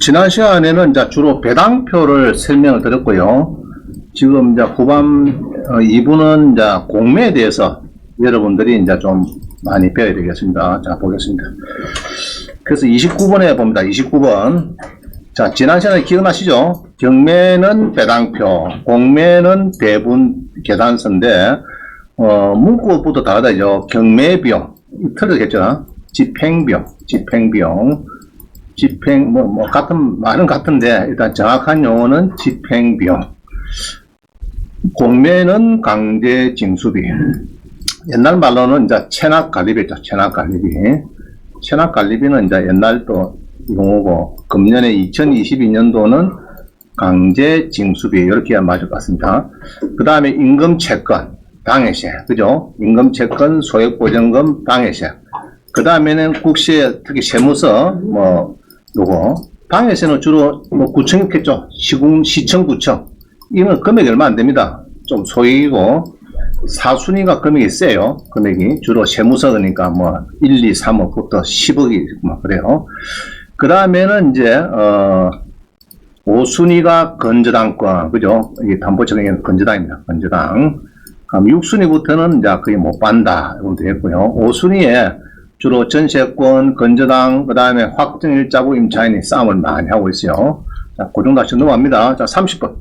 지난 시간에는 이제 주로 배당표를 설명을 드렸고요. 지금 이제 후반 2부는 이제 공매에 대해서 여러분들이 이제 좀 많이 배워야 되겠습니다. 자, 보겠습니다. 그래서 29번에 봅니다. 29번. 자, 지난 시간에 기억나시죠? 경매는 배당표, 공매는 배분 계산서인데, 문구부터 다르다죠. 경매비용, 틀리겠죠? 집행비용, 말은 같은데, 일단 정확한 용어는 집행비용. 공매는 강제징수비. 옛날 말로는 이제 체납관리비죠. 체납관리비는 이제 옛날 또 용어고, 금년에 2022년도는 강제징수비, 이렇게 맞을 것 같습니다. 그 다음에 임금채권, 당해세, 그죠? 임금채권, 소액보전금, 당해세. 그 다음에는 국세, 특히 세무서, 요거. 당해세는 주로 구청이겠죠? 시청, 구청. 이건 금액이 얼마 안 됩니다. 좀 소액이고, 사순위가 금액이 세요. 금액이. 주로 세무서니까 1, 2, 3억부터 10억이 그래요. 그 다음에는 이제, 5순위가 건저당권, 그죠? 이게 담보청의 건저당입니다. 건저당. 그럼 6순위부터는 이제 거의 못 받는다. 이렇게 되겠고요. 5순위에 주로 전세권, 건저당, 그 다음에 확정일자부 임차인이 싸움을 많이 하고 있어요. 자, 그 정도 다시 넘어갑니다. 자, 30번.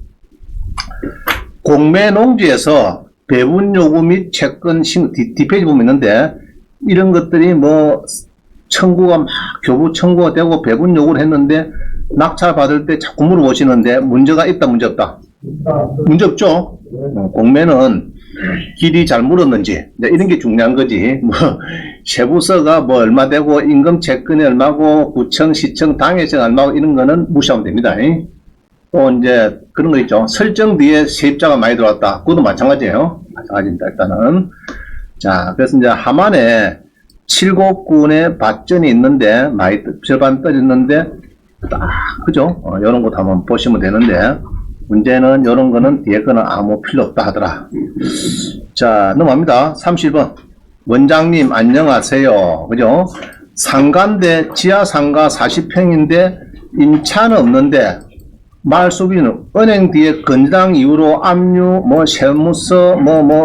공매농지에서 배분요구 및 채권 뒷페이지 보면 있는데, 이런 것들이 청구가 교부 청구가 되고 배분 요구를 했는데, 낙찰 받을 때 자꾸 물어보시는데, 문제가 있다, 문제 없다? 문제 없죠? 공매는 길이 잘 물었는지, 이런 게 중요한 거지. 세부서가 얼마 되고, 임금 채권이 얼마고, 구청, 시청, 당해세가 얼마고, 이런 거는 무시하면 됩니다. 또 이제 그런 거 있죠. 설정 뒤에 세입자가 많이 들어왔다. 그것도 마찬가지예요. 마찬가지입니다. 일단은. 자, 그래서 이제 하만에 7곡군의 밭전이 있는데, 많이 절반 떨어졌는데, 그죠? 이런 것도 한번 보시면 되는데, 문제는 이런 거는 뒤에 거는 아무 필요 없다 하더라. 자, 넘어갑니다. 30번. 원장님, 안녕하세요. 그죠? 상가인데, 지하상가 40평인데, 임차는 없는데, 말소비는 은행 뒤에 건당 이후로 압류, 세무서,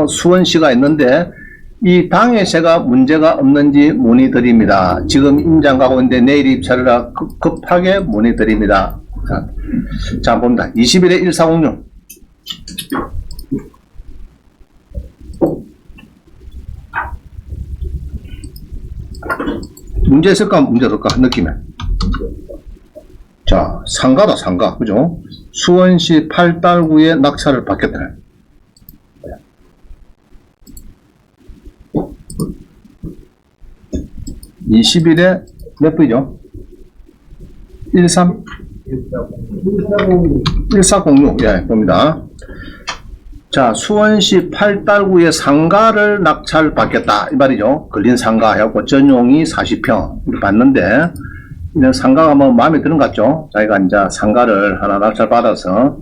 수원시가 있는데, 이 당해세가 문제가 없는지 문의드립니다. 지금 임장 가고 있는데 내일 입찰을 급하게 문의드립니다. 자, 봅니다. 21에 1406. 문제 있을까? 문제 없을까? 느낌에. 자, 상가다, 상가. 그죠? 수원시 8달구에 낙찰을 받겠다. 20일에 몇 분이죠? 1406. 예, 봅니다. 자, 수원시 8달구에 상가를 낙찰 받겠다. 이 말이죠. 걸린 상가 해갖고 전용이 40평 받는데, 이런 상가가 마음에 드는 것 같죠? 자기가 이제 상가를 하나 낙찰 받아서,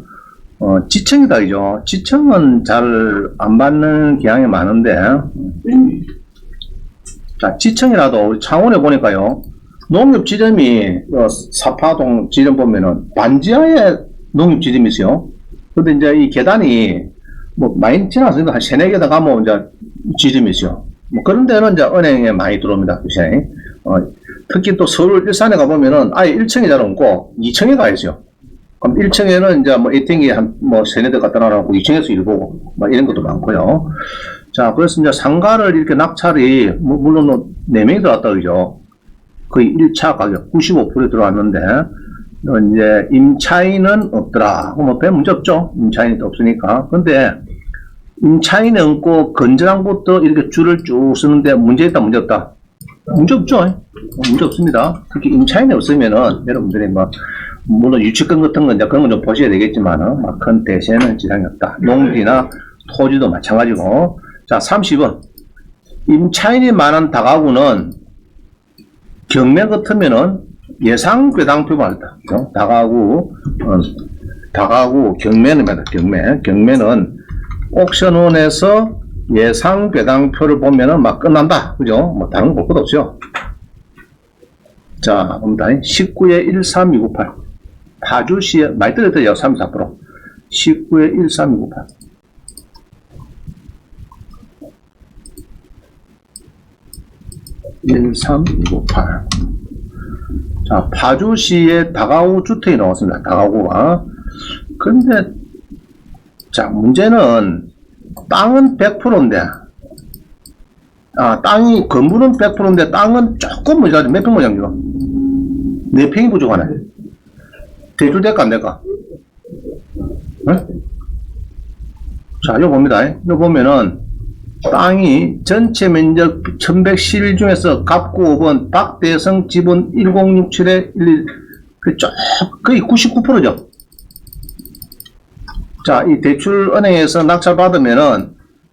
지청이다, 그죠? 지청은 잘 안 받는 경향이 많은데, 자, 지청이라도 창원에 보니까요, 농협지점이 사파동 지점 보면은 반지하에 농협지점이 있어요. 근데 이제 이 계단이 많이 지나서 한 3, 4개다 가면 이제 지점이 있어요. 그런 데는 이제 은행에 많이 들어옵니다. 특히 또 서울 일산에 가보면은 아예 1층에 잘 없고 2층에 가 있어요. 그럼 1층에는 이제 에이팅이 한 3, 4대 갖다 놔놓고 2층에서 일 보고 이런 것도 많고요. 자, 그래서 이제 상가를 이렇게 낙찰이, 물론 4명이 들어왔다, 그죠? 거의 1차 가격 95% 들어왔는데, 이제 임차인은 없더라. 별 문제 없죠? 임차인이 없으니까. 근데, 임차인이 없고, 건전항부터 이렇게 줄을 쭉 쓰는데, 문제 있다, 문제 없다? 문제 없죠? 문제 없습니다. 특히 임차인이 없으면은, 여러분들이 물론 유치권 같은 건 이제 그런 건 좀 보셔야 되겠지만은, 큰 대세는 지장이 없다. 농지나 토지도 마찬가지고. 자, 30번. 임차인이 많은 다가구는 경매 같으면은 예상 배당표만 있다. 다가구 경매는 경매는 옥션원에서 예상 배당표를 보면은 끝난다. 그죠? 다른 거 볼 것도 없죠. 자, 봅니다. 19에 13298. 파주시에 많이 떨어져요. 34%. 19에 1328. 자, 파주시에 다가구 주택이 나왔습니다. 다가구가. 근데, 자, 문제는, 땅은 100%인데, 건물은 100%인데, 땅은 조금 모자라죠. 몇 평 모자라죠? 4평이 부족하네. 대출 될까, 안 될까? 네? 자, 이거 봅니다. 이거 보면은, 땅이 전체 면적 1111 중에서 갑구 5번 박대성 지분 1067에 11, 거의 99%죠. 자, 이 대출 은행에서 낙찰 받으면은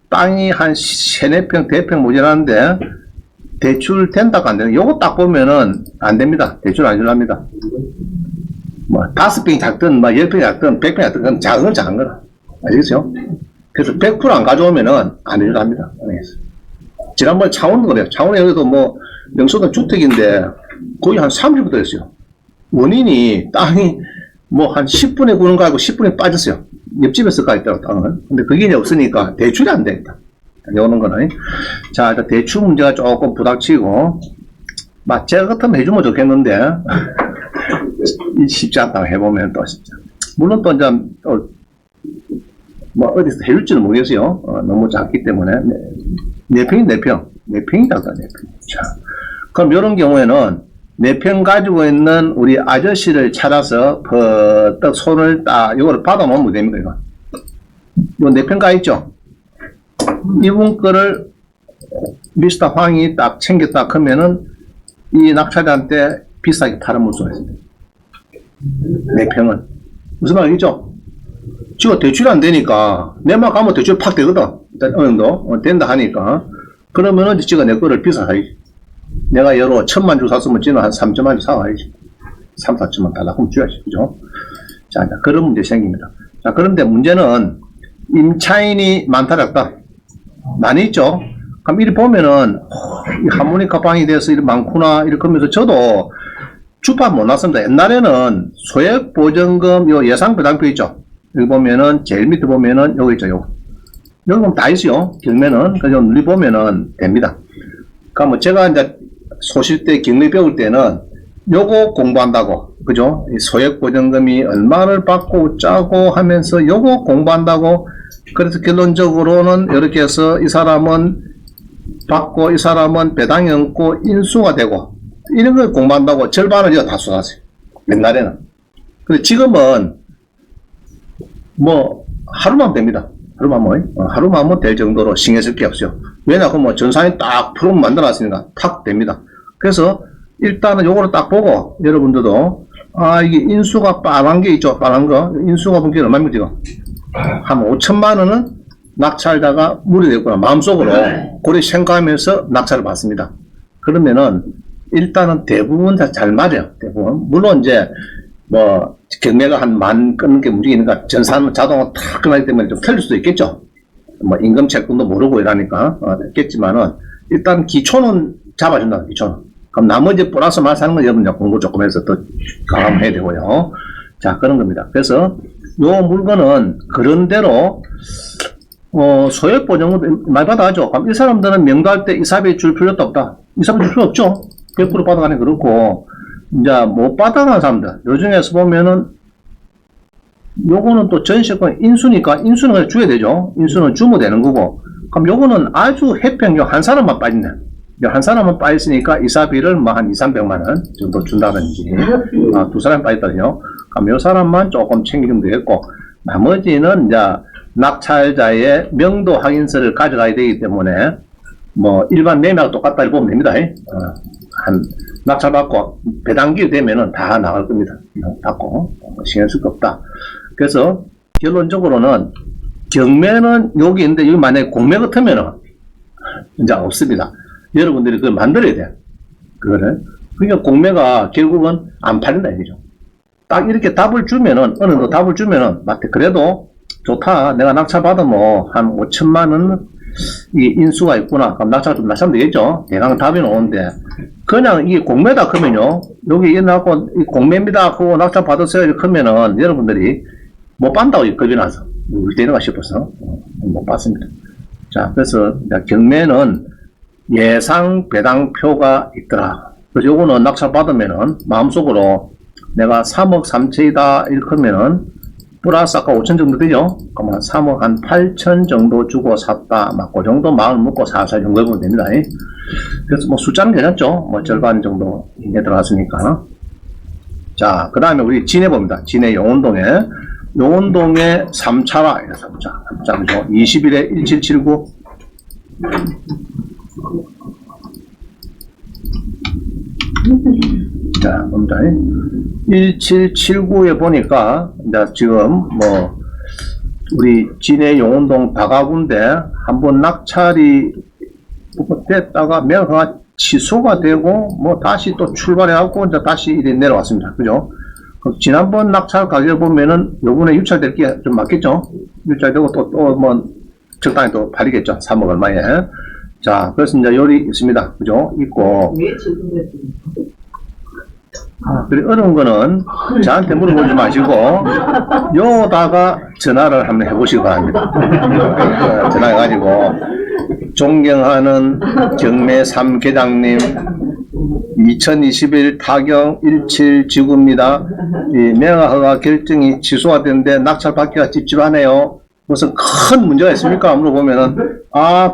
땅이 한 3, 4평, 대평 모자라는데 대출 된다고 안 되는, 요거 딱 보면은 안 됩니다. 대출 안 줄랍니다. 뭐, 5평이 작든, 뭐, 10평이 작든, 100평이 작든, 그건 작은 건 작은 거라. 알겠어요? 그래서 100% 안 가져오면은 안 해준답니다. 은행에서. 지난번에 창원도 그래요. 창원에 여기도 뭐, 명소동 주택인데 거의 한 30% 됐어요. 원인이 땅이 뭐 한 10분에 구는 거 알고 10분에 빠졌어요. 옆집에서 가 있더라고, 땅은. 근데 그게 이제 없으니까 대출이 안 되겠다. 오는 거는. 자, 일단 대출 문제가 조금 부닥치고, 제가 같으면 해주면 좋겠는데, 쉽지 않다고 해보면 또 쉽지 않다. 물론 또 이제, 뭐, 어디서 해줄지는 모르겠어요. 너무 작기 때문에. 4평이 4평. 4평이 작다, 4평. 자, 그럼 이런 경우에는 4평 가지고 있는 우리 아저씨를 찾아서, 딱 손을 딱, 이거를 받아놓으면 됩니다, 이거. 이거 4평 가 있죠? 이분 거를 미스터 황이 딱 챙겼다 하면은 이 낙찰자한테 비싸게 팔아먹을 수가 있습니다. 4평은. 무슨 말이죠? 지금 대출이 안 되니까, 내만 가면 대출 팍 되거든. 일단 어느 정도 된다 하니까. 그러면은 지가 내 거를 비싸게 사야지. 내가 여러 1000만 주 샀으면 지는 한 3천만 주 사와야지. 3, 4천만 달라. 그럼 줘야지. 그죠? 자, 그런 문제 생깁니다. 자, 그런데 문제는 임차인이 많다, 작다? 많이 있죠? 그럼 이렇게 보면은, 이 하모니카 방이 돼서 이렇게 많구나, 이렇게 하면서 저도 주판 못 났습니다. 옛날에는 소액보전금 요 예상배당표 있죠? 여기 보면은, 제일 밑에 보면은, 요거 있죠, 요거. 여기 보면 다 있어요. 경매는. 그래서 눌리 보면은 됩니다. 그러니까 제가 이제 소실 때 경매 배울 때는 요거 공부한다고, 그죠? 이 소액보전금이 얼마를 받고 짜고 하면서 요거 공부한다고. 그래서 결론적으로는 이렇게 해서 이 사람은 받고 이 사람은 배당이 없고 인수가 되고 이런 걸 공부한다고 절반을 이거 다 쏟았어요. 옛날에는. 근데 지금은 뭐 하루만 됩니다. 하루만 하면 될 정도로 신경 쓸 게 없어요. 왜냐하면 뭐 전산이 딱 프로 만들어놨으니까 탁 됩니다. 그래서 일단은 요거를 딱 보고 여러분들도 이게 인수가 빨간 게 있죠. 빨간 거. 인수가 본 게 얼마입니까 지금? 한 5천만 원은 낙찰자가 무리됐구나. 마음속으로 그렇게 생각하면서 낙찰을 받습니다. 그러면은 일단은 대부분 다 잘 맞아요. 대부분. 물론 이제 뭐 경매가 한 10,000 끊는 게 움직이니까 전산은 자동으로 탁 끝나기 때문에 좀 틀릴 수도 있겠죠. 뭐 임금 채권도 모르고 이러니까 있겠지만은 일단 기초는 잡아준다. 기초는. 그럼 나머지 플러스 마이너스 하는 건 여러분 공부 조금 해서 또 경험해야 되고요. 자, 그런 겁니다. 그래서 요 물건은 그런대로 소액보증금 많이 받아가죠. 그럼 이 사람들은 명도할 때 이사비 줄 필요도 없다. 이사비 줄 필요 없죠. 100% 받아가니 그렇고 이제 못 받아가는 사람들 요 중에서 보면은 요거는 또 전세권 인수니까 인수는 그냥 줘야 되죠. 인수는 주면 되는 거고. 그럼 요거는 아주 해평 한 사람만 빠진네. 한 사람만 빠졌으니까 이사비를 뭐 한 2, 300만 원 정도 준다든지 두 사람 빠졌거든요. 그럼 요 사람만 조금 챙기면 되겠고 나머지는 이제 낙찰자의 명도 확인서를 가져가야 되기 때문에 뭐 일반 매매하고 똑같다 보면 됩니다. 한 낙찰 받고 배당기 되면은 다 나갈 겁니다. 받고 신경 쓸 거 없다. 그래서 결론적으로는 경매는 여기 있는데 여기 만약에 공매 같으면은 이제 없습니다. 여러분들이 그걸 만들어야 돼. 그거를. 그러니까 공매가 결국은 안 팔린다 이거죠. 딱 이렇게 답을 주면은, 어느 정도 답을 주면은, 맞대. 그래도 좋다. 내가 낙찰 받으면 한 5천만 원 이게 인수가 있구나. 그럼 낙찰 좀 낮추면 되겠죠? 대강 답이 나오는데, 그냥 이게 공매다 그러면요. 여기 일어나고, 공매입니다. 그거 낙찰 받으세요. 이렇게 하면은 여러분들이 못 받는다고 겁이 나서. 우리 되는가 싶어서. 못 받습니다. 자, 그래서 경매는 예상 배당표가 있더라. 그래서 요거는 낙찰 받으면은 마음속으로 내가 3억 3천이다 이렇게 하면은 플러스 아까 5천 정도 되죠? 그러면 3억 한 8천 정도 주고 샀다. 막 그 정도 마음 먹고 살살 정도 해보면 됩니다. 그래서 뭐 숫자는 괜찮죠? 뭐 절반 정도 이내 들어갔으니까. 자, 그 다음에 우리 진해 봅니다. 진해 용운동에 3차라. 3차. 20일에 1779. 자, 봅니다. 1779에 보니까, 이제 지금, 뭐, 우리 진해 용운동 다가군데, 한번 낙찰이 됐다가, 매가 취소가 되고, 뭐, 다시 또 출발해갖고, 이제 다시 이래 내려왔습니다. 그죠? 지난번 낙찰 가격 보면은, 요번에 유찰될 게 좀 맞겠죠? 유찰되고 또 뭐, 적당히 또 팔리겠죠? 3억 얼마에. 자, 그래서 이제 요리 있습니다. 그죠? 있고. 그래, 어려운 거는 저한테 물어보지 마시고, 요다가 전화를 한번 해보시기 바랍니다. 전화해가지고, 존경하는 경매 3계장님, 2021 타경 17지구입니다. 이 매각허가 결정이 취소가 됐는데 낙찰 받기가 찝찝하네요. 무슨 큰 문제가 있습니까? 물어보면은,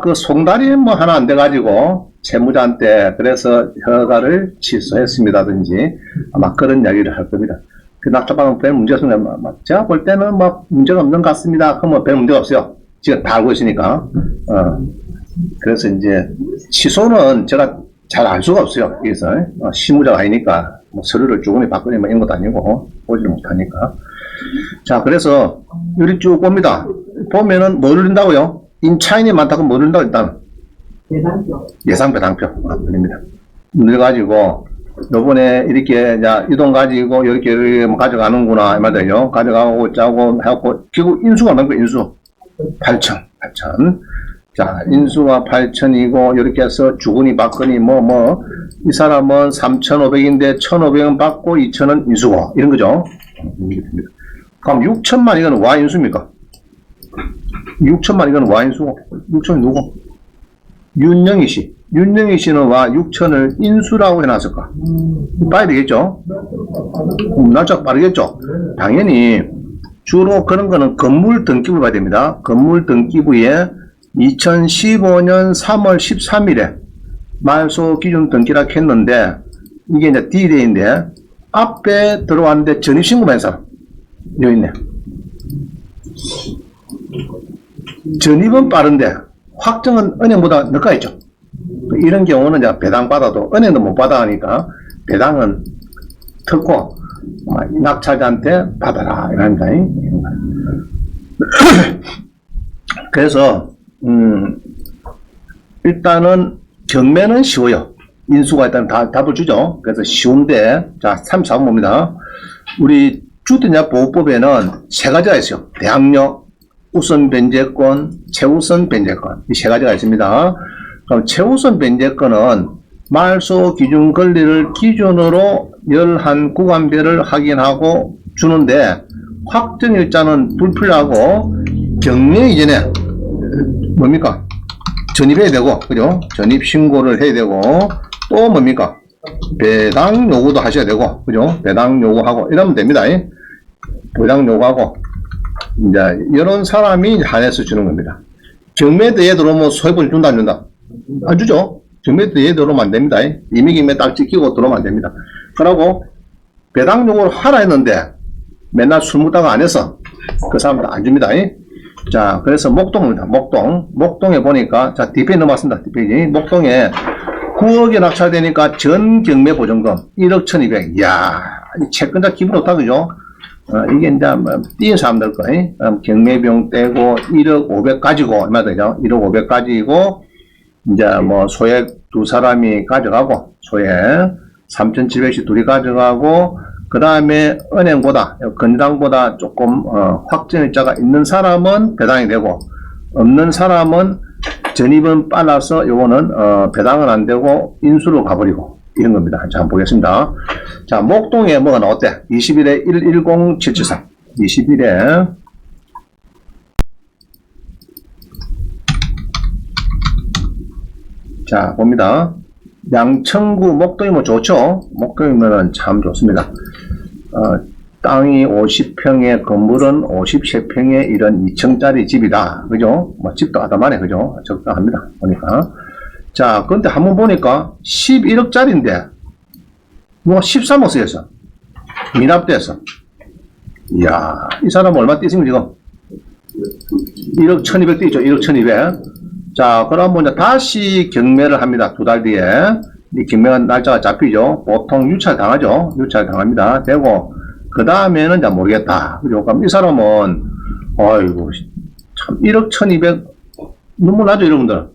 그 송달이 뭐 하나 안 돼가지고, 채무자한테 그래서 허가를 취소했습니다든지, 아마 그런 이야기를 할 겁니다. 그 낙찰받은 별 문제가 없습니다. 제가 볼 때는 뭐 문제가 없는 것 같습니다. 그러면 별 문제가 없어요. 지금 다 알고 있으니까. 그래서 이제, 취소는 제가 잘 알 수가 없어요. 그래서, 실무자가 아니니까, 뭐 서류를 주거니 받거니 뭐 이런 것도 아니고, 보지를 못하니까. 자, 그래서, 여기 쭉 봅니다. 보면은 뭐 누른다고요? 인차인이 많다고 뭐 누른다고 일단? 예상 배당표. 누릅니다. 눌러가지고, 요번에 이렇게, 이 돈 가지고, 이렇게 가져가는구나. 이 말이에요. 가져가고, 짜고, 해갖고, 결국 인수가 얼마인 거예요? 인수? 8천. 자, 인수가 8천이고, 이렇게 해서 주거니 받거니, 이 사람은 3,500인데, 1,500원 받고, 2,000원 인수고, 이런 거죠. 그럼 6천만 이건 와 인수입니까? 6천만 이건 와 인수고, 6천이 누구? 윤영희 씨. 윤영희 씨는 와 6천을 인수라고 해놨을까? 봐야 되겠죠? 날짜 빠르겠죠? 당연히, 주로 그런 거는 건물 등기부 봐야 됩니다. 건물 등기부에 2015년 3월 13일에 말소 기준 등기라 했는데, 이게 이제 D-Day인데, 앞에 들어왔는데 전입신고만 한 사람. 여기 있네. 전입은 빠른데, 확정은 은행보다 늦게 있죠. 이런 경우는 이제 배당받아도, 은행도 못 받아 하니까, 배당은 특고, 낙찰자한테 받아라. 이랍니다. 그래서, 일단은 경매는 쉬워요. 인수가 일단 답을 주죠. 그래서 쉬운데, 자, 34번 봅니다. 우리 주택자 보호법에는 세 가지가 있어요. 대항력, 우선 변제권, 최우선 변제권. 이 세 가지가 있습니다. 그럼 최우선 변제권은 말소 기준 권리를 기준으로 11구간별을 확인하고 주는데, 확정일자는 불필요하고, 경매 이전에 뭡니까? 전입해야 되고, 그죠? 전입 신고를 해야 되고, 또 뭡니까? 배당 요구도 하셔야 되고, 그죠? 배당 요구하고, 이러면 됩니다. 배당 요구하고, 이제, 이런 사람이 한해서 주는 겁니다. 경매대에 들어오면 소액을 준다, 안 준다? 안 주죠? 경매대에 들어오면 안 됩니다. 임의경매 딱 찍히고 들어오면 안 됩니다. 그러고, 배당 요구를 하라 했는데, 맨날 술 먹다가 안 해서, 그 사람들 안 줍니다. 자, 그래서 목동입니다. 목동에 보니까, 자, 뒷페이지 넘어왔습니다. 뒷페이지. 목동에 9억이 낙찰되니까 전 경매 보증금 1억 1200. 이야, 채권자 기분 좋다, 그죠? 이게 이제 뭐, 띄인 사람들 거, 경매비용 떼고 1억 500 가지고, 얼마 되죠? 1억 500 가지고, 이제 뭐, 소액 두 사람이 가져가고, 소액 3,700씩 둘이 가져가고, 그 다음에 은행보다, 건당보다 조금, 확정일자가 있는 사람은 배당이 되고, 없는 사람은 전입은 빨라서 요거는, 배당은 안 되고 인수로 가버리고, 이런 겁니다. 자, 한번 보겠습니다. 자, 목동에 뭐가 나왔대? 20일에 110773. 20일에, 자, 봅니다. 양천구 목동이면 좋죠? 목동이면은 참 좋습니다. 땅이 50평에 건물은 53평에 이런 2층짜리 집이다. 그죠? 뭐 집도 아담하네. 그죠? 적당합니다. 보니까. 자, 근데 한번 보니까 11억짜리인데, 뭐 13억 쓰였어. 미납돼서. 이야, 이 사람 얼마 뛰습니까, 지금? 1억 1200 뛰죠. 1억 1200. 자, 그럼 이제 다시 경매를 합니다. 2달 뒤에. 이 경매가 날짜가 잡히죠. 보통 유찰 당하죠. 유찰 당합니다. 되고, 그 다음에는 이제 모르겠다. 그죠? 그럼 이 사람은, 어이구, 참, 1억 1200, 눈물 나죠, 여러분들?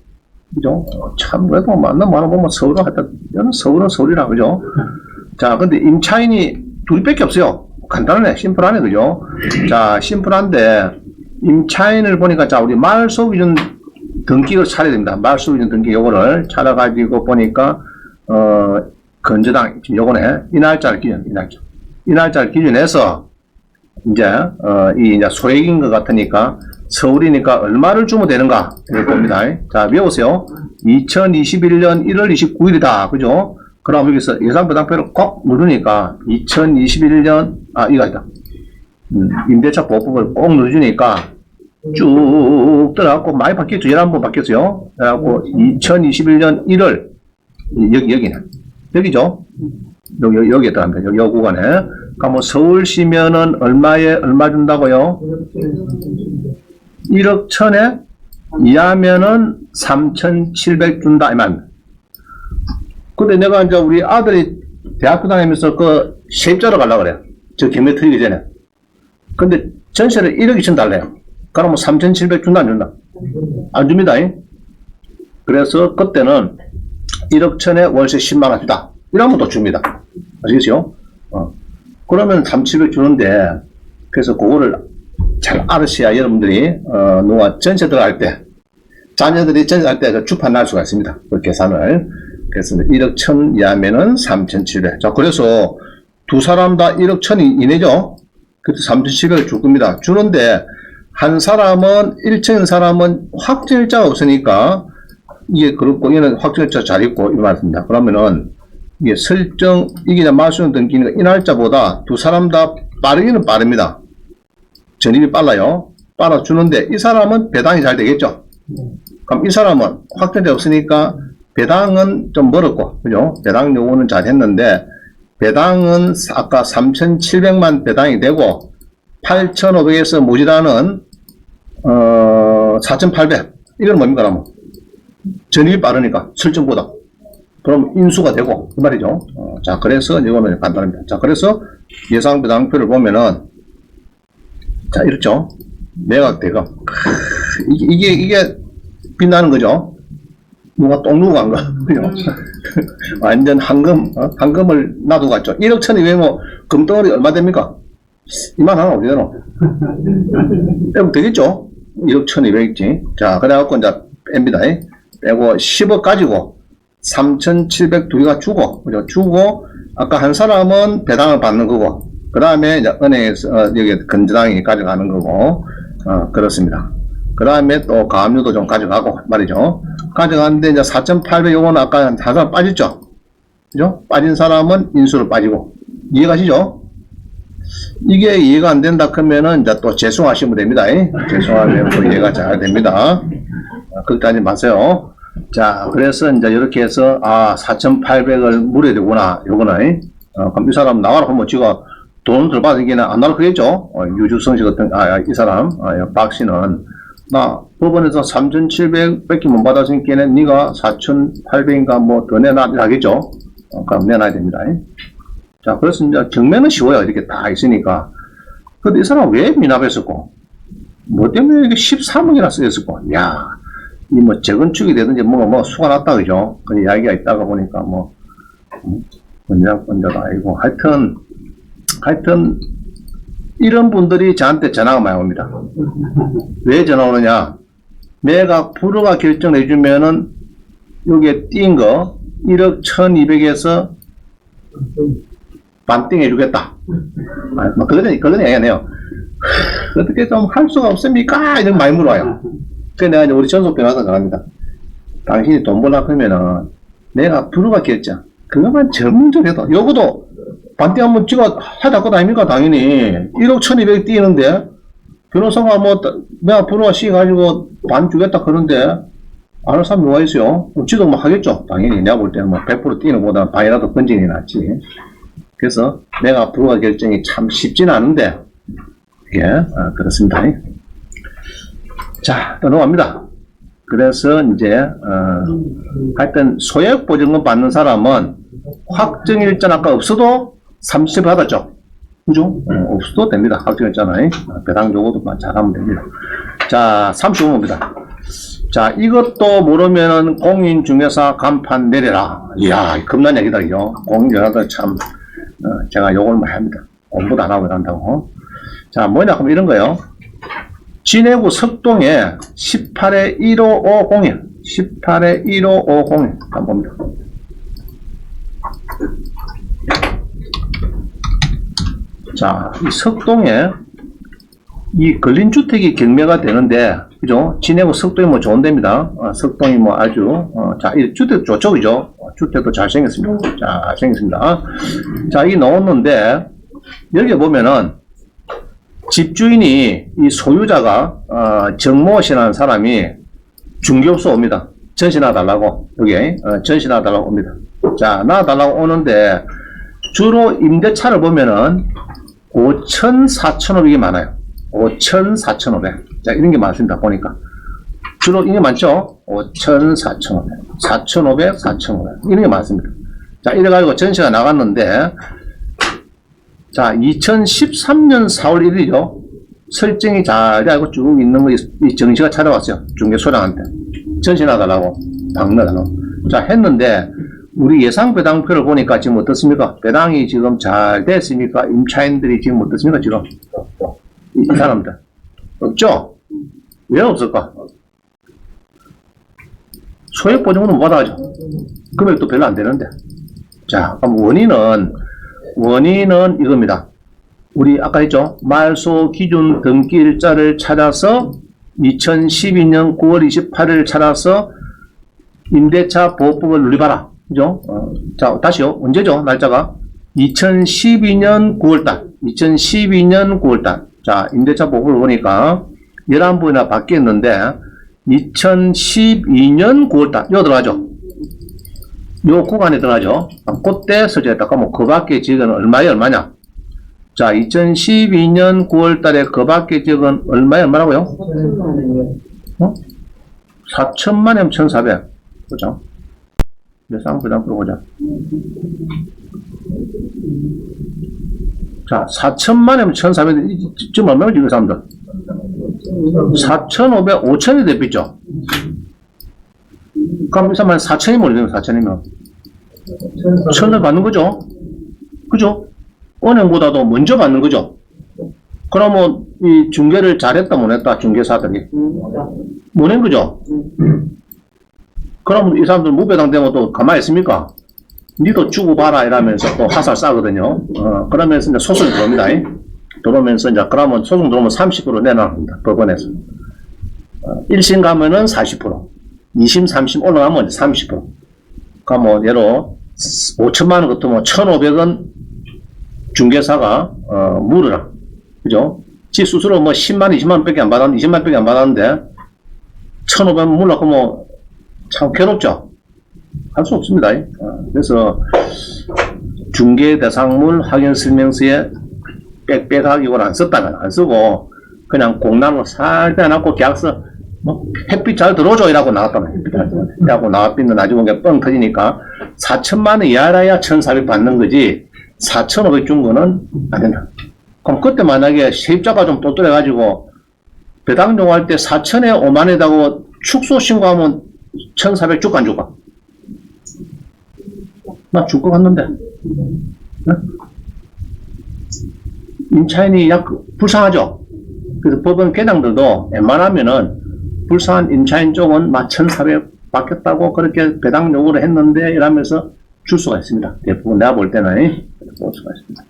그죠? 참, 그래도 만나 보면 서울은 하여튼, 서울은 서울이라, 그죠? 자, 근데 임차인이 둘밖에 없어요. 간단하네. 심플하네. 그죠? 자, 심플한데, 임차인을 보니까, 자, 우리 마을소비준 등기를 차려야 됩니다. 마을소비준 등기 요거를 찾아가지고 보니까, 건조당, 지금 요거네. 이 날짜를 기준, 이 날짜를 기준해서, 이제, 이제 소액인 것 같으니까, 서울이니까 얼마를 주면 되는가? 이걸 봅니다. 자, 외우세요. 2021년 1월 29일이다. 그죠? 그럼 여기서 예상부담표를 꼭 누르니까, 2021년, 이거 아니다. 임대차 보호법을 꼭 누르니까, 쭉 들어가고, 많이 바뀌었죠. 11번 바뀌었어요. 그래갖고, 2021년 1월, 여기네. 여기죠? 여기에 들어갑니다. 여기 구간에. 그러니까 뭐 서울시면은 얼마 준다고요? 1억 1000에 이하면은 3,700 준다, 이 말입니다. 근데 내가 이제 우리 아들이 대학교 다니면서 그 세입자로 가려고 그래요. 저 경매 틀리기 전에. 근데 전세를 1억 2천 달래요. 그러면 3,700 준다, 안 준다? 안 줍니다. 그래서 그때는 1억 1000에 월세 10만원 주다. 이러면 또 줍니다. 아시겠죠? 그러면 3,700 주는데, 그래서 그거를 잘 알으셔야 여러분들이, 누가 전세 들어갈 때, 자녀들이 전세할 때 그 주판 날 수가 있습니다. 그 계산을. 그래서 1억 1000 이하면은 3,700. 자, 그래서 두 사람 다 1억 1000 이내죠? 그때 3,700을 줄 겁니다. 주는데, 한 사람은, 1층인 사람은 확정일자가 없으니까, 이게 그렇고, 얘는 확정일자 잘 있고, 이 말입니다. 그러면은, 이게 설정, 이게 마수용 등기니까 이 날짜보다 두 사람 다 빠르기는 빠릅니다. 전입이 빨라요. 빨아주는데, 이 사람은 배당이 잘 되겠죠? 그럼 이 사람은 확정돼 없으니까 배당은 좀 멀었고, 그죠? 배당 요구는 잘 했는데, 배당은 아까 3,700만 배당이 되고, 8,500에서 모자라는, 4,800. 이건 뭡니까, 그러면? 전입이 빠르니까, 설정보다. 그럼 인수가 되고, 그 말이죠. 자, 그래서 이거는 간단합니다. 자, 그래서 예상배당표를 보면은, 자, 이렇죠. 매각 대금. 이게 빛나는 거죠. 누가 똥 누고 간 거. 그죠? 완전 황금을 놔두고 갔죠. 1억 1200뭐, 금덩어리 얼마 됩니까? 이만 하나 어디 되노? 빼면 되겠죠? 1억 1200있지. 자, 그래갖고 이제 뺍니다. 빼고 10억 가지고 3,700 두 개가 주고, 그죠? 주고, 아까 한 사람은 배당을 받는 거고, 그 다음에 이제 은행에서, 여기 건조당이 가져가는 거고, 그렇습니다. 그 다음에 또 가압류도 좀 가져가고, 말이죠. 가져가는데 이제 4,800 요거는 아까 한 사람 빠졌죠? 그죠? 빠진 사람은 인수로 빠지고. 이해가시죠? 이게 이해가 안 된다 그러면은 이제 또 재송하시면 됩니다. 재송하면 또 이해가 잘 됩니다. 걱정하지 마세요. 자, 그래서 이제 이렇게 해서, 4,800을 물어야 되구나. 요거는, 그럼 이 사람 나와라 하면 지가 돈을 덜 받으기는 안 나올 거겠죠? 유주성 씨 같은, 이 사람, 박 씨는, 나 법원에서 3,700 밖에 못 받았으니까 니가 4,800인가 뭐 더 내놔, 하겠죠? 그럼 내놔야 됩니다. 자, 그래서 이제 경매는 쉬워요. 이렇게 다 있으니까. 근데 이 사람 왜 미납했었고, 뭐 때문에 이게 13억이나 쓰였었고, 야, 이 뭐 재건축이 되든지 뭐 수가 났다, 그죠? 그 이야기가 있다가 보니까 뭐, 건자가 아니고, 하여튼, 이런 분들이 저한테 전화가 많이 옵니다. 왜 전화 오느냐? 내가 불허가 결정해주면은 여기에 띈 거 1억 1200에서 반띵 해주겠다. 뭐 그런 얘기 안 해요. 어떻게 좀 할 수가 없습니까? 이런 많이 물어와요. 그래서 내가 이제 우리 전속 변호사 나갑니다. 당신이 돈 벌라 그러면은 내가 불허가 결정 그것만 전문적으로 해도 요거도 반띵 한번 찍어 하자 것 아닙니까? 당연히 1억 1200 띄는데 변호사가 뭐 내가 불허가 시가지고 반 주겠다 그러는데 안 할 사람 누가 있어요? 지도 뭐 하겠죠. 당연히 내가 볼 때는 뭐 100% 뛰는 것보다 반이라도 건진이 낫지. 그래서 내가 불허가 결정이 참 쉽지는 않은데 예, 그렇습니다. 자, 또 넘어갑니다. 그래서 이제 하여튼 소액보증금 받는 사람은 확정일자 아까 없어도 30을 받았죠. 그죠? 없어도 됩니다. 확정일자는 배당 요구도만 잘하면 됩니다. 자, 35번입니다. 자, 이것도 모르면은 공인중개사 간판 내려라. 이야, 겁난 얘기다, 이거. 공인중개사들 참, 제가 욕을 많이 합니다. 공부도 안 하고 이런다고. 자, 뭐냐, 그럼 이런 거요. 진해구 석동에 18에 1550일. 18에 1550일. 한번 봅니다. 자, 이 석동에 이 근린주택이 경매가 되는데, 그죠? 진해구 석동이 뭐 좋은 데입니다. 석동이 뭐 아주, 자, 이 주택 좋죠, 그죠? 주택도 잘생겼습니다. 잘생겼습니다. 자, 이 나왔는데, 여기 보면은, 집주인이, 이 소유자가, 정모 씨라는 사람이 중개업소 옵니다. 전시 놔달라고, 여기, 전시 놔달라고 옵니다. 자, 놔달라고 오는데, 주로 임대차를 보면은, 5천, 4,500이 많아요. 5천, 4,500. 자, 이런 게 많습니다. 보니까. 주로 이게 많죠? 5천, 4,500. 4,500, 4,500. 이런 게 많습니다. 자, 이래가지고 전시가 나갔는데, 자, 2013년 4월 1일이죠. 설정이 잘 되고 쭉 있는 거, 이 정시가 찾아왔어요. 중개소장한테. 전시 나달라고, 박내달라고. 자, 했는데, 우리 예상 배당표를 보니까 지금 어떻습니까? 배당이 지금 잘 됐습니까? 임차인들이 지금 어떻습니까? 지금? 이 사람들. 없죠? 왜 없을까? 소액보증금은 못 받아가죠. 금액도 별로 안 되는데. 자, 그럼 원인은 이겁니다. 우리 아까 했죠? 말소 기준 등기 일자를 찾아서 2012년 9월 28일 찾아서 임대차 보호법을 누리봐라. 그죠? 자, 다시요. 언제죠? 날짜가? 2012년 9월달. 2012년 9월달. 자, 임대차 보호법을 보니까 11부이나 바뀌었는데 2012년 9월달. 여기 들어가죠? 요 구간에 들어가죠? 그때 서재했다가 뭐 그 밖에 지역은 얼마냐? 자, 2012년 9월달에 그 밖에 지역은 얼마라고요? 4천만이면 1,400. 그죠? 쌍부장 풀어보자. 자, 4천만이면 1,400. 지금 얼마나 지금 사람들? 4,500, 5천이 대비죠? 그럼 이 사람은 4천이 모르겠네요, 4천이면. 1,000을 받는 거죠? 그죠? 은행보다도 먼저 받는 거죠? 그러면 이 중개를 잘했다, 못했다, 중개사들이? 못한 거죠? 그럼 이 사람들 무배당 되면 또 가만히 있습니까? 니도 주고 봐라 이러면서 또 화살 싸거든요. 그러면서 이제 소송이 들어옵니다. 들어오면서 이제 그러면 소송 들어오면 30% 내놔합니다. 법원에서. 1심 가면은 40%, 2심, 3심 올라가면 30%. 그러니까 뭐 예로 5천만 원 같으면 1,500원 중개사가 물으라. 그죠? 지 스스로 뭐 10만 원, 20만 원밖에 안 받았는데 20만 원밖에 안 받았는데 1,500원 물라고 뭐 참 괴롭죠? 할 수 없습니다. 그래서 중개 대상물 확인 설명서에 빽빽하게 이걸 안 썼다면 안 쓰고 그냥 공란으로 살짝 놔놓고 계약서 뭐 햇빛 잘 들어오죠 이라고 나왔다면 이라고 나왔는데 나중에 그게 뻥 터지니까 4천만 원 이하라야 1,400 받는 거지 4,500 준 거는 안 된다. 그럼 그때 만약에 세입자가 좀 똘똘해가지고 배당 요구할 때 4천에 5만 원이라고 축소 신고하면 1,400 줄까 안 줄까? 나 줄 것 같는데. 네? 임차인이 약 불쌍하죠? 그래서 법원 개정들도 웬만하면은 불산 임차인 쪽은 1,400 받겠다고 그렇게 배당 요구를 했는데 이러면서 줄 수가 있습니다. 대부분 내가 볼 때는 볼 수가 있습니다.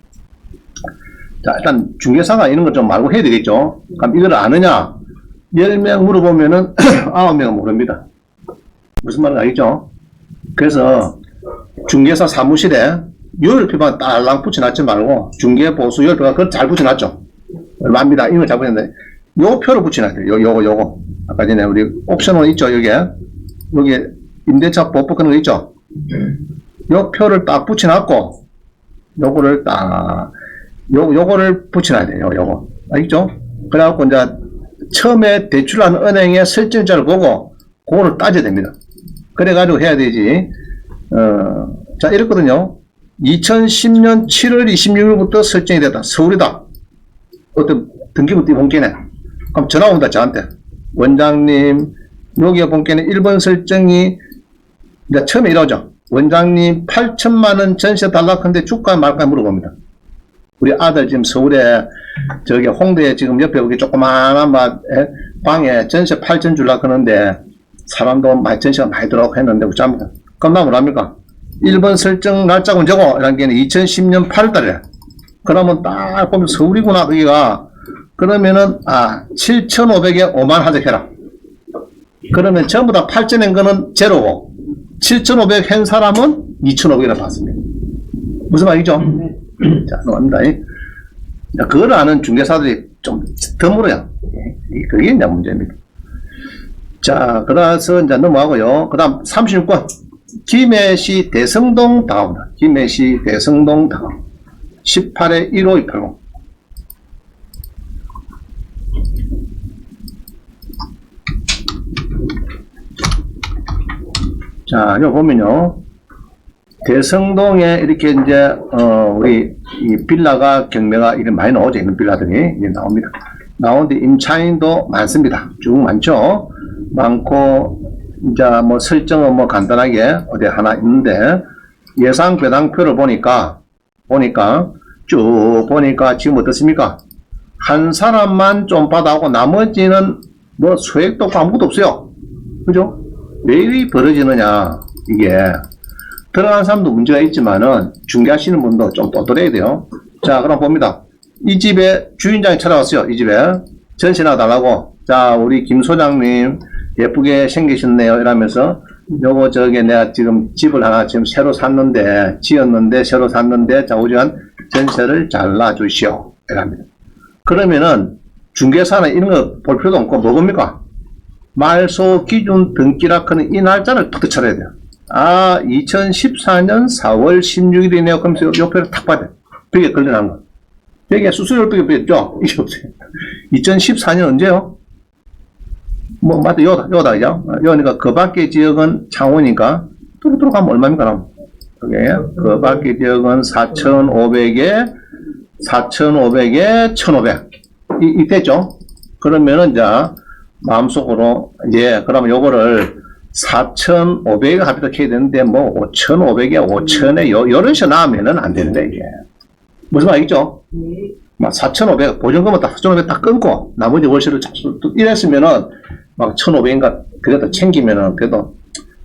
자, 일단 중개사가 이런 거 좀 말고 해야 되겠죠. 그럼 이걸 아느냐? 10명 물어보면은 9명은 모릅니다. 무슨 말인지 알겠죠? 그래서 중개사 사무실에 요율표만 딸랑 붙여놨지 말고 중개보수 요율표가 그걸 잘 붙여놨죠. 얼마입니다. 이걸 잘 붙였는데 요 표를 붙여놔야 돼요. 요거. 아까 전에 우리 옵션은 있죠. 여기 임대차 보법 그런 거 있죠. 요 표를 딱 붙여놨고 요거를 딱 요거를 붙여놔야 돼요. 요거 알겠죠? 그래갖고 이제 처음에 대출한 은행의 설정자를 보고 그거를 따져야 됩니다. 그래가지고 해야 되지. 자, 이랬거든요. 2010년 7월 26일부터 설정이 됐다. 서울이다. 어떤 등기부 본께네. 그럼 전화 온다, 저한테. 원장님, 여기에 본께는 1번 설정이, 이제 처음에 이러죠. 원장님, 8천만원 전세 달라는데 줄까 말까 물어봅니다. 우리 아들 지금 서울에, 저기 홍대에 지금 옆에 여기 조그마한 방에 전세 8천 줄라 그러는데, 사람도 많이 전세가 많이 들어가고 했는데, 어쩌합니까? 그럼 나 뭐랍니까? 1번 설정 날짜가 언제고? 이런 게 2010년 8월달에. 그러면 딱 보면 서울이구나, 거기가. 그러면은, 7,500에 5만 하적해라. 그러면 전부 다 8,000엔 거는 제로고, 7,500 한 사람은 2,500이라 받습니다. 무슨 말이죠? 자, 넘어갑니다. 자, 그걸 아는 중개사들이 좀 드물어요. 그게 이제 문제입니다. 자, 그래서 이제 넘어가고요. 그 다음 36번. 김해시 대성동 다운. 김해시 대성동 다운. 18에 15280. 자, 여기 보면요. 대성동에 이렇게 이제, 우리, 이 빌라가, 경매가 이렇게 많이 나오죠. 이런 빌라들이 이제 나옵니다. 나오는데 임차인도 많습니다. 쭉 많죠. 많고, 이제 뭐 설정은 뭐 간단하게 어디 하나 있는데, 예상 배당표를 보니까 쭉 보니까 지금 어떻습니까? 한 사람만 좀 받아오고 나머지는 뭐 소액도 없고 아무것도 없어요. 그죠? 왜 일이 벌어지느냐, 이게. 들어간 사람도 문제가 있지만은 중개하시는 분도 좀 똘똘해야 돼요. 자, 그럼 봅니다. 이 집에 주인장이 찾아왔어요. 이 집에 전세나 달라고. 자, 우리 김 소장님 예쁘게 생기셨네요. 이러면서 요거 저게 내가 지금 집을 하나 지금 새로 샀는데 지었는데 새로 샀는데 자우지간 전세를 잘라주시오. 이랍니다. 그러면은 중개사는 이런 거 볼 필요도 없고 뭐겁니까? 말소 기준 등기락하는 이 날짜를 탁 쳐야 돼요. 2014년 4월 16일이네요. 그럼 요 표를 탁 봐야 돼요. 벽에 걸려난 거. 여기에 수수료 벽에 있죠? 이게 없어요. 2014년 언제요? 뭐, 맞다, 요다, 그죠? 요니까 그 밖의 지역은 창원이니까, 뚜루뚜루 가면 얼마입니까, 그럼? 그게, 그 밖의 지역은 4,500에, 1,500. 이때죠? 그러면은, 이제, 마음속으로, 그러면 요거를 4,500에 합격해야 되는데, 뭐, 5,500에 5,000에, 요런 식으로 나오면은 안 되는데, 이게. 무슨 말이죠? 막 4,500, 보증금은 딱 4,500 딱 끊고, 나머지 월세를 이랬으면은, 막 1,500인가, 그래도 챙기면은, 그래도,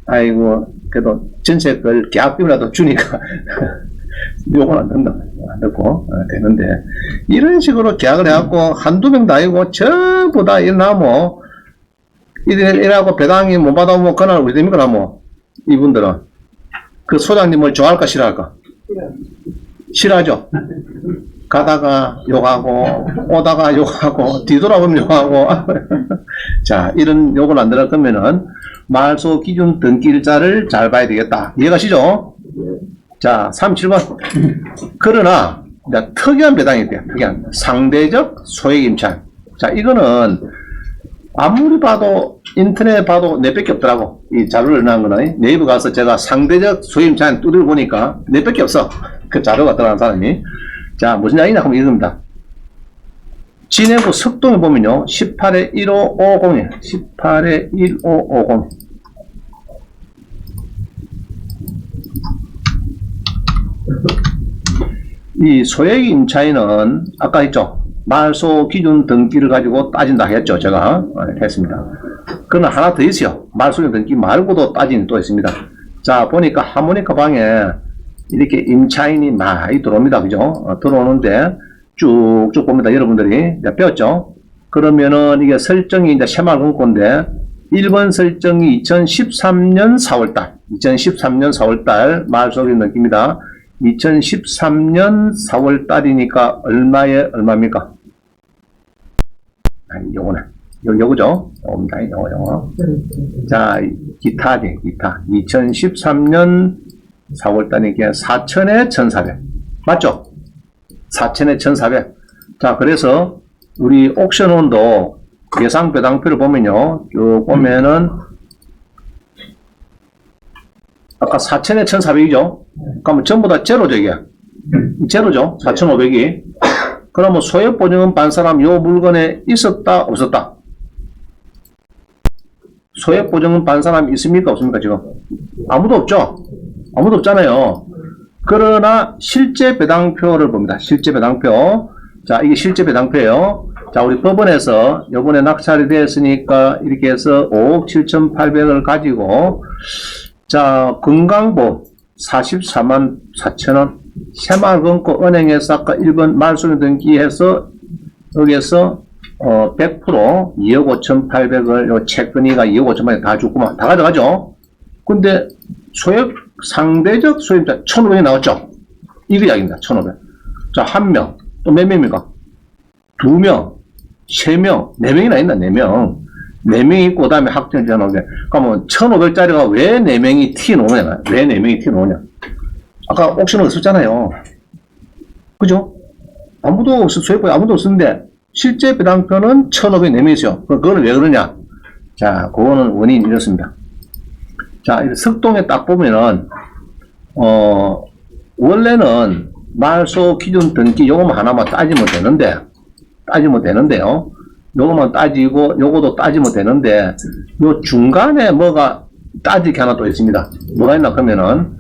아이고, 그래도 전세를 계약비라도 주니까, 요건 안 된다. 안 되고, 되는데, 이런 식으로 계약을 해갖고, 한두 명 다이고, 전부 다 일나뭐, 이래갖고 배당이 못 받아오면 그날 어디 됩니까, 뭐, 이분들은. 그 소장님을 좋아할까, 싫어할까? 싫어하죠? 가다가 욕하고, 오다가 욕하고, 뒤돌아보면 욕하고. 자, 이런 욕을 안 들어 그러면은, 말소 기준 등기일자를 잘 봐야 되겠다. 이해가시죠? 자, 37번. 그러나, 이제 특이한 배당이 돼요. 특이한. 상대적 소액 임차인. 자, 이거는, 아무리 봐도, 인터넷 봐도 내 밖에 없더라고. 이 자료를 넣은 거는. 네이버 가서 제가 상대적 소액 임차인 뚜드려 보니까 내 밖에 없어. 그 자료가 들어간 사람이. 자, 무슨 이야기냐 하면 이겁니다. 진해구 석동에 보면요. 18에 1550이에요. 18에 1550. 이 소액 임차인은 아까 했죠. 말소 기준 등기를 가지고 따진다 했죠. 제가 했습니다. 그러나 하나 더 있어요. 말소 기준 등기 말고도 따지는 또 있습니다. 자, 보니까 하모니카 방에 이렇게 임차인이 많이 들어옵니다. 그죠? 들어오는데 쭉쭉 봅니다. 여러분들이 이제 배웠죠? 그러면은 이게 설정이 이제 새마을금고인데 1번 설정이 2013년 4월달 2013년 4월달 말소 기준 등기입니다. 2013년 4월달이니까 얼마입니까? 아니, 요거네. 요거죠? 요거. 자, 기타지, 기타. 2013년 4월달이니까 4천에 1,400. 맞죠? 4천에 1,400. 자, 그래서 우리 옥션원도 예상 배당표를 보면요. 쭉 보면은 아까 4천에 1,400이죠? 그러면 전부 다 제로죠, 이게. 제로죠? 4,500이. 그러면 소액보증금 반 사람 요 물건에 있었다, 없었다? 소액보증금 반 사람 있습니까, 없습니까, 지금? 아무도 없죠? 아무도 없잖아요. 그러나 실제 배당표를 봅니다. 실제 배당표. 자, 이게 실제 배당표예요. 자, 우리 법원에서 요번에 낙찰이 되었으니까 이렇게 해서 5억 7,800을 가지고 자, 건강보 44만 4천원, 새마을금고 은행에서 아까 1번 말소 등기해서 여기에서 100% 2억 5,800을 요 채권이가 2억 5,800 다 줬구만. 다 가져가죠. 근데 소액 상대적 소유자 1,500이 나왔죠. 이거 이야기입니다. 1,500. 자, 한 명. 또 몇 명입니까? 2명, 3명, 4명이나 있나? 4명. 4명이 있고, 그 다음에 확정자 나오게. 그러면 1,500짜리가 왜 4명이 튀어나오냐? 왜 4명이 튀어나오냐? 아까 옥션은 없었잖아요. 그죠? 아무도 없었어요. 아무도 없었는데, 실제 배당표는 1,504명이 있어요. 그거는 왜 그러냐? 자, 그거는 원인이 이렇습니다. 자, 석동에 딱 보면은, 원래는 말소 기준 등기 요거만 하나만 따지면 되는데요. 요거만 따지고 요거도 따지면 되는데 요 중간에 뭐가 따지게 하나 또 있습니다. 뭐가 있나 그러면은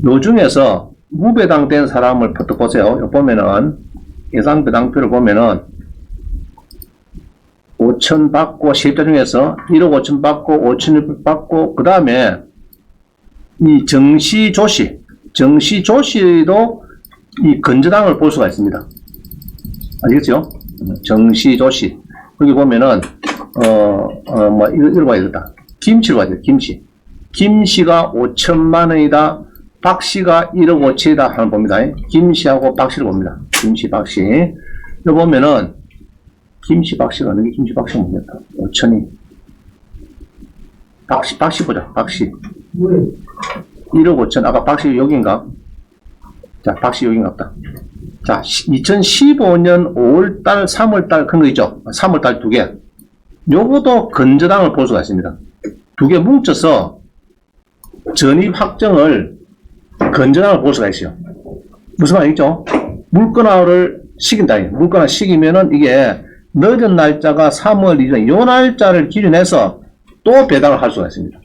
요 중에서 무배당된 사람을 퍼뜩 보세요. 요 보면은 예상 배당표를 보면은 5천 받고 세입자 중에서 1억 5천 받고 5천 받고 그 다음에 이 정시조씨도 이 건저당을 볼 수가 있습니다. 아시겠죠? 정시조씨. 여기 보면은, 이거 봐야 되겠다. 김씨로 봐야 돼, 김씨. 김씨가 5천만 원이다. 박씨가 1억 5천이다. 하는 봅니다. 김씨하고 박씨를 봅니다. 김씨, 박씨. 여기 보면은, 김씨, 박씨가 어느 게 김씨, 박씨가 뭡니까? 5천이. 박씨 보자, 박씨. 1억 5천. 아까 박씨 여기인가? 자, 박씨 여기인가 보다. 자, 2015년 5월달, 3월달 그런 거 있죠? 3월달 2개. 요것도 건저당을 볼 수가 있습니다. 2개 뭉쳐서 전입 확정을 건저당을 볼 수가 있어요. 무슨 말이죠? 물건화를 시킨다. 물건화 시키면은 이게 늦은 날짜가 3월 2일, 요 날짜를 기준해서 또 배당을 할 수가 있습니다.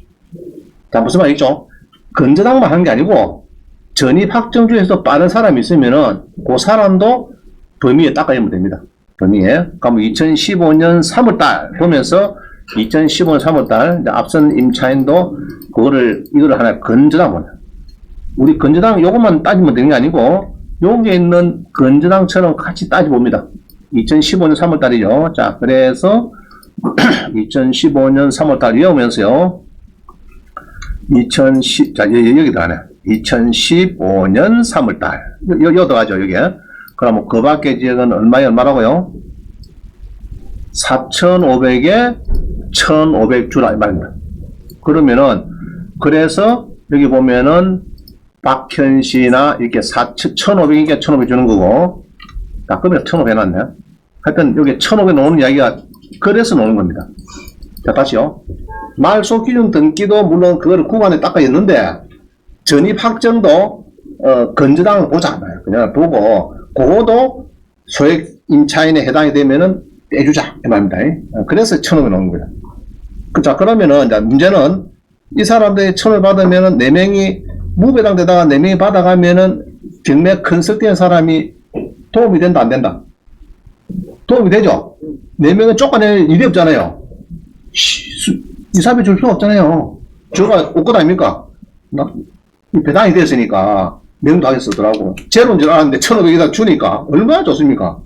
자, 무슨 말이죠? 건저당만 하는 게 아니고 전입 확정 중에서 빠른 사람이 있으면은 그 사람도 범위에 닦아주면 됩니다. 범위에. 그럼 2015년 3월달 보면서 2015년 3월달 앞선 임차인도 이거를 하나 건저당 보냐. 우리 건저당 요것만 따지면 되는 게 아니고 여기에 있는 건저당처럼 같이 따져봅니다. 2015년 3월달이죠. 자, 그래서 2015년 3월달 이어오면서요. 자, 여기 들어가네. 2015년 3월달. 여기도 가죠, 여기. 그러면 그 밖의 지역은 얼마라고요? 4,500에 1,500 주라, 이 말입니다. 그러면은, 그래서 여기 보면은, 박현 씨나 이렇게 1,500이니까 1,500 주는 거고, 자, 그러면 1,500 해놨네. 하여튼 여기 1,500 나오는 이야기가 그래서 나오는 겁니다. 자, 다시요. 말소 기준 등기도 물론 그거를 구간에 닦아있는데, 전입 확정도, 건저당을 보자. 그냥 보고, 그거도 소액 임차인에 해당이 되면은 떼주자. 이 말입니다. 그래서 1,500 나오는 거예요. 자, 그러면은, 문제는 이 사람들이 1,500 받으면은 4명이 무배당 되다가 4명이 받아가면은 경매 컨설팅 사람이 도움이 된다, 안 된다? 도움이 되죠? 4명은 쫓아낼 일이 없잖아요. 이사비 줄 필요 없잖아요. 저가 올 것 아닙니까? 배당이 됐으니까 명도하게 쓰더라고. 제로인 줄 알았는데 1,500에다 주니까 얼마나 좋습니까?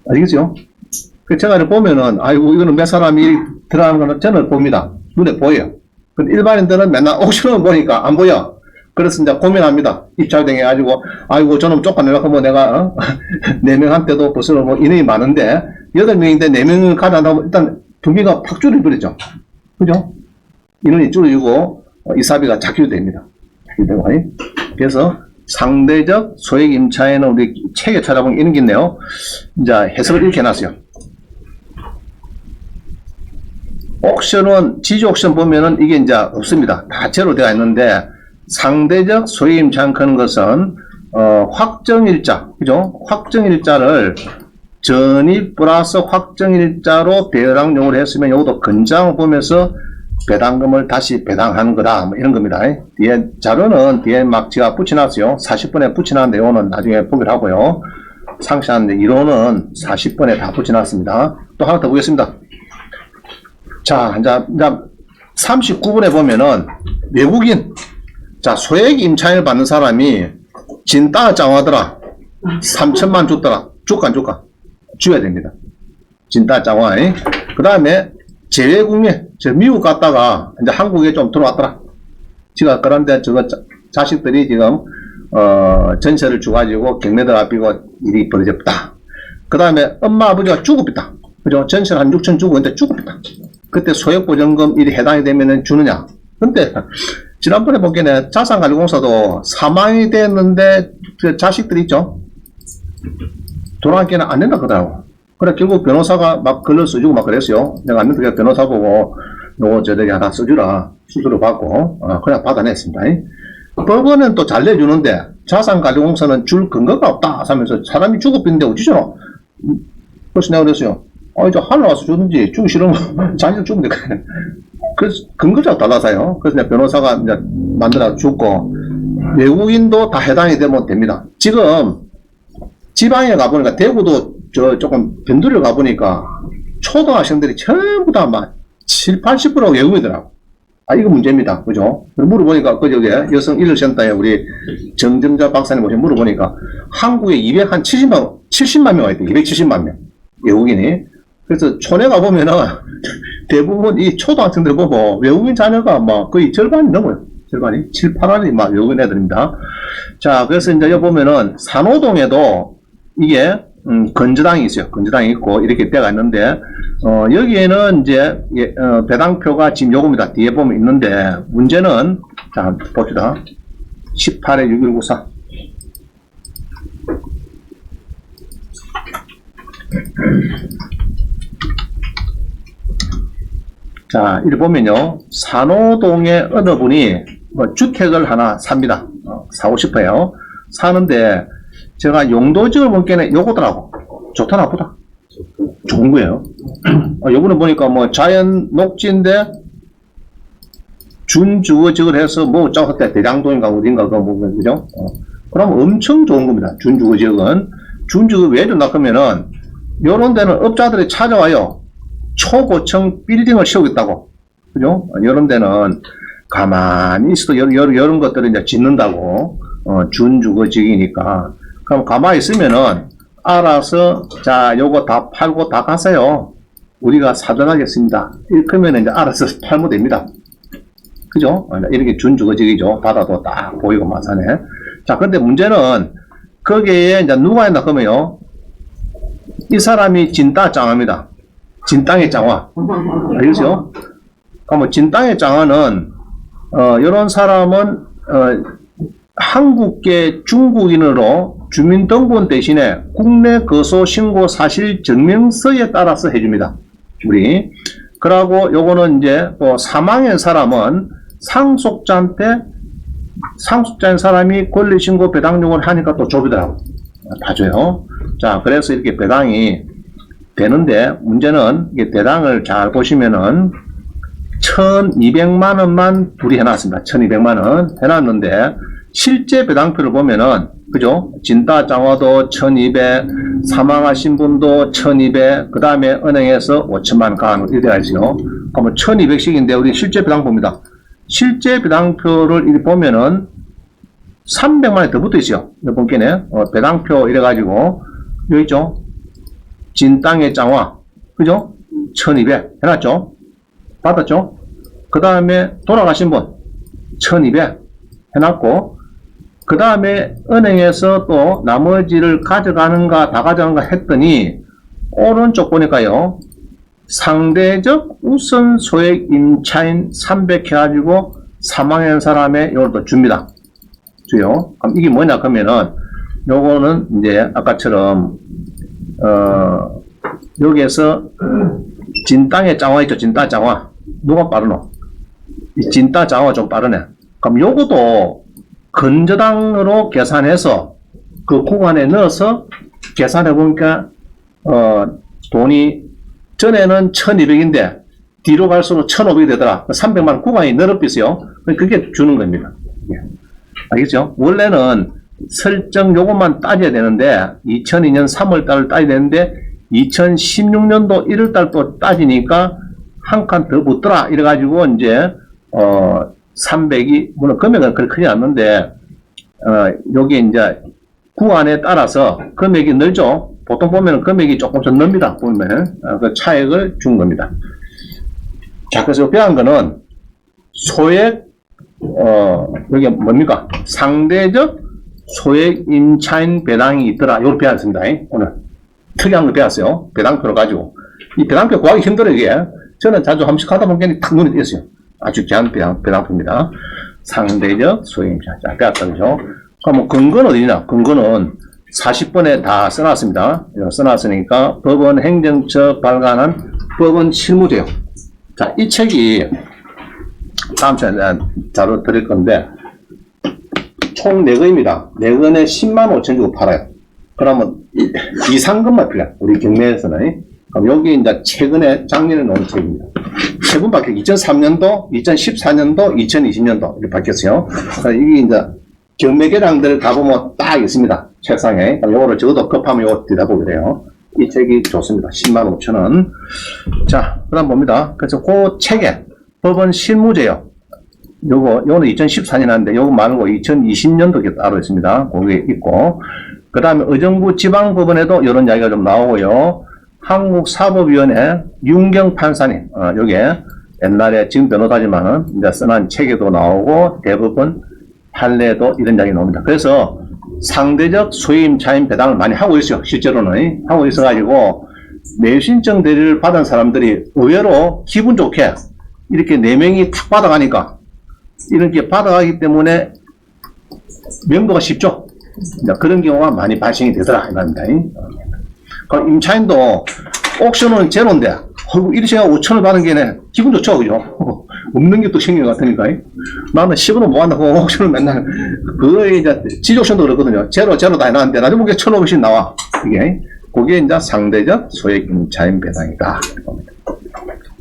아시겠죠? 그 제가 보면은, 아이고, 이거는 몇 사람이 들어가는 거는 저는 봅니다. 눈에 보여요. 근데 일반인들은 맨날 옥션을 보니까 안 보여. 그래서 이제 고민합니다. 입찰등해가지고, 아이고, 저놈 쫓아내려고 하면 내가, 4명한테도 벌써 뭐 인원이 많은데, 8명인데 4명을 가져간다고 일단 경비가 팍 줄여버리죠. 그죠? 인원이 줄어지고, 이사비가 작게 됩니다. 작게 되고, 그래서 상대적 소액 임차에는 우리 책에 찾아보면 이런 게 있네요. 이제 해석을 이렇게 해놨어요. 옥션은, 지주 옥션 보면은 이게 이제 없습니다. 다 제로 되어 있는데, 상대적 소액 임차를 거는 것은, 확정일자, 그죠? 확정일자를 전입 플러스 확정일자로 배당용을 했으면 이것도 건장을 보면서 배당금을 다시 배당하는 거다. 뭐 이런 겁니다. 뒤에 자료는 뒤에 막 제가 붙여놨어요. 40번에 붙여놨는데 이거는 나중에 보기로 하고요. 상세한 이론은 40번에 다 붙여놨습니다. 또 하나 더 보겠습니다. 자, 이제 39번에 보면은 외국인, 자, 소액 임차인을 받는 사람이 진땅을 짱하더라. 3천만 줬더라. 줄까 안 줄까? 줘야 됩니다. 진땅 짱화. 그 다음에 재외국민, 저 미국 갔다가 이제 한국에 좀 들어왔더라. 지가 그런데 저거 자식들이 지금 전세를 줘가지고 경매들 앞이고 일이 벌어졌다. 그 다음에 엄마 아버지가 죽었다. 그죠? 전세를 한 6천 주고 근데 죽었다. 그때 소액보전금 일이 해당이 되면은 주느냐? 근데 지난번에 보기에는 자산관리공사도 사망이 됐는데 그 자식들 있죠? 돌아가기에는 안 된다 그러더라고. 그래 결국 변호사가 막 글을 써주고 막 그랬어요. 내가 안 된다 변호사 보고 요거 저들이 하나 써주라 수수료 받고 그냥 받아냈습니다. 법원은 또 잘 내주는데 자산관리공사는 줄 근거가 없다 하면서 사람이 죽었는데 어찌저러. 그래서 내가 그랬어요. 이제 하늘 와서 주든지 주기 싫으면 자기들 주면 돼. 그래서 근거자가 달라서요. 그래서 내가 변호사가 이제 만들어 줬고 외국인도 다 해당이 되면 됩니다. 지금 지방에 가보니까 대구도 조금 변두리를 가보니까 초등학생들이 전부 다 막 7, 80% 외국이더라고. 이거 문제입니다. 그죠? 물어보니까 그저께 여성인력센터에 우리 정정자 박사님 오신 물어보니까 한국에 270만 명 와 있대. 270만 명. 외국인이. 그래서 촌에 가보면은 대부분 이 초등학생들 보고 외국인 자녀가 막 거의 절반이 넘어요. 절반이. 7, 8할이 막 외국인 애들입니다. 자, 그래서 이제 여기 보면은 산호동에도 이게 건저당이 있어요. 건저당이 있고 이렇게 때가 있는데 여기에는 이제 배당표가 지금 요겁니다. 뒤에 보면 있는데 문제는 자 봅시다. 18에 6194 자, 이렇게 보면요. 산호동에 어느 분이 뭐 주택을 하나 삽니다. 사고 싶어요. 사는데 제가 용도지을 보기에는 요거더라고. 좋다 나쁘다? 좋은 거예요. 요번에 보니까 뭐 자연 녹지인데 준주거지을 해서 뭐 어쩌고 그때 대장동인가 어딘가 그죠? 그럼 엄청 좋은 겁니다. 준주거지역은. 준주거 왜 준다 그러면은 요런 데는 업자들이 찾아와요. 초고층 빌딩을 세우겠다고. 그죠? 이런 데는 가만히 있어도 이런 것들을 이제 짓는다고. 준주거지이니까. 그럼 가만히 있으면은 알아서 자 요거 다 팔고 다 가세요. 우리가 사전하겠습니다. 이렇게 하면 이제 알아서 팔면 됩니다. 그죠? 이렇게 준주거지이죠. 바다도 딱 보이고 마산에. 자, 근데 문제는 거기에 이제 누가 했나 그러면요. 이 사람이 진땅 짱합니다. 진땅의 짱화. 알겠어요? 그럼 진땅의 짱화는 이런 사람은 한국계 중국인으로 주민등본 대신에 국내 거소 신고 사실 증명서에 따라서 해줍니다. 우리. 그러고 요거는 이제 또 사망한 사람은 상속자인 사람이 권리신고 배당용을 하니까 또 줘비더라고. 다 줘요. 자, 그래서 이렇게 배당이 되는데 문제는 이게 배당을 잘 보시면은 1200만 원만 둘이 해놨습니다. 1200만 원 해놨는데 실제 배당표를 보면은 그죠? 진따장화도 1200, 사망하신 분도 1200, 그 다음에 은행에서 5천만 간, 이렇게 하죠. 그러면 1200씩인데, 우리 실제 배당표입니다. 실제 배당표를 이렇게 보면은 300만이 더 붙어 있어요. 이번 게네. 배당표 이래가지고, 여기 있죠? 진땅의 짱화. 그죠? 1200 해놨죠? 받았죠? 그 다음에 돌아가신 분 1200 해놨고, 그 다음에 은행에서 또 나머지를 가져가는가 다 가져가는가 했더니 오른쪽 보니까요, 상대적 우선 소액 임차인 300 해가지고 사망한 사람의 이걸 또 줍니다. 주요. 그럼 이게 뭐냐 그러면은 요거는 이제 아까처럼 여기에서 진땅의 짱화 있죠. 진땅 짱화. 누가 빠르노? 이 진땅 짱화가 좀 빠르네. 그럼 요것도 건저당으로 계산해서 그 구간에 넣어서 계산해 보니까 돈이 전에는 1200인데 뒤로 갈수록 1500이 되더라. 300만 구간이 늘어비어요. 그게 주는 겁니다. 알겠죠? 원래는 설정 요것만 따져야 되는데 2002년 3월 달을 따져야 되는데 2016년도 1월 달 또 따지니까 한 칸 더 붙더라. 이래가지고 이제 300이 물론 금액은 그렇게 크지 않는데 여기 이제 구간에 따라서 금액이 늘죠. 보통 보면 금액이 조금씩 늡니다. 보면 그 차액을 준 겁니다. 자, 그래서 배운 거는 소액 여기 뭡니까? 상대적 소액 임차인 배당이 있더라. 이걸 배웠습니다. 오늘 특이한 거 배웠어요. 배당표를 가지고. 이 배당표 구하기 힘들어요. 이게 저는 자주 한 번씩 하다 보니까 탁 눈에 띄었어요. 아주 귀한 배당표입니다. 상대적 소액 임차인. 자, 배웠다. 그죠? 그럼 근거는 어디냐? 근거는 40번에 다 써놨습니다. 써놨으니까 법원 행정처 발간한 법원 실무제요. 자, 이 책이 다음 시간에 자료 드릴 건데 총 4권입니다. 4권에 10만 5천 주고 팔아요. 그러면 이상금만 필요해요. 우리 경매에서는. 그럼 여기 이제 최근에 작년에 나온 책입니다. 세 번 바뀌었어요. 2003년도, 2014년도, 2020년도 이렇게 바뀌었어요. 이게 이제 경매계량들 가보면 딱 있습니다. 책상에. 요거를 적어도 급하면 요거 들여다보게 돼요. 이 책이 좋습니다. 10만 5천 원. 자, 그 다음 봅니다. 그래서 그 책에 법원 실무제요. 요거는 2014년 하는데 요거 말고 2020년도에 따로 있습니다. 거기에 있고. 그 다음에 의정부 지방법원에도 이런 이야기가 좀 나오고요. 한국사법위원회 윤경 판사님, 요게 옛날에 지금 변호사지만은 이제 써난 책에도 나오고 대법원 판례도 이런 이야기 나옵니다. 그래서 상대적 소임차임 배당을 많이 하고 있어요. 실제로는 하고 있어가지고 매수신청 대리를 받은 사람들이 의외로 기분 좋게 이렇게 4명이 탁 받아가니까 이렇게 받아가기 때문에 명도가 쉽죠. 그런 경우가 많이 발생이 되더라 이 말입니다. 그럼 임차인도 옥션은 제로인데 이리저리 5천을 받은 게 기분 좋죠. 그죠? 없는 게 또 생긴 것 같으니까. 나는 10원은 못 한다고 옥션을 맨날 그거에 이제 지옥션도 그렇거든요. 제로 다 해놨는데 나중에 보기에 1,500씩 나와. 이게 그게 이제 상대적 소액 임차인 배당이다.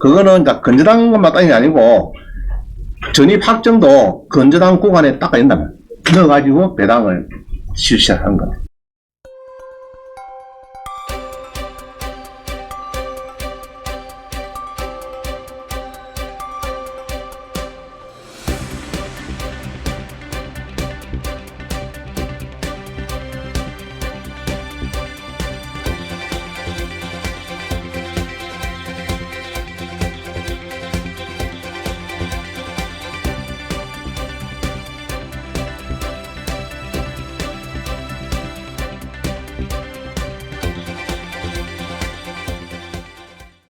그거는 이제 건전한 것만 따는 게 아니고 전입 확정도 건전한 구간에 딱 된다면 넣어가지고 배당을 실시한 거예요.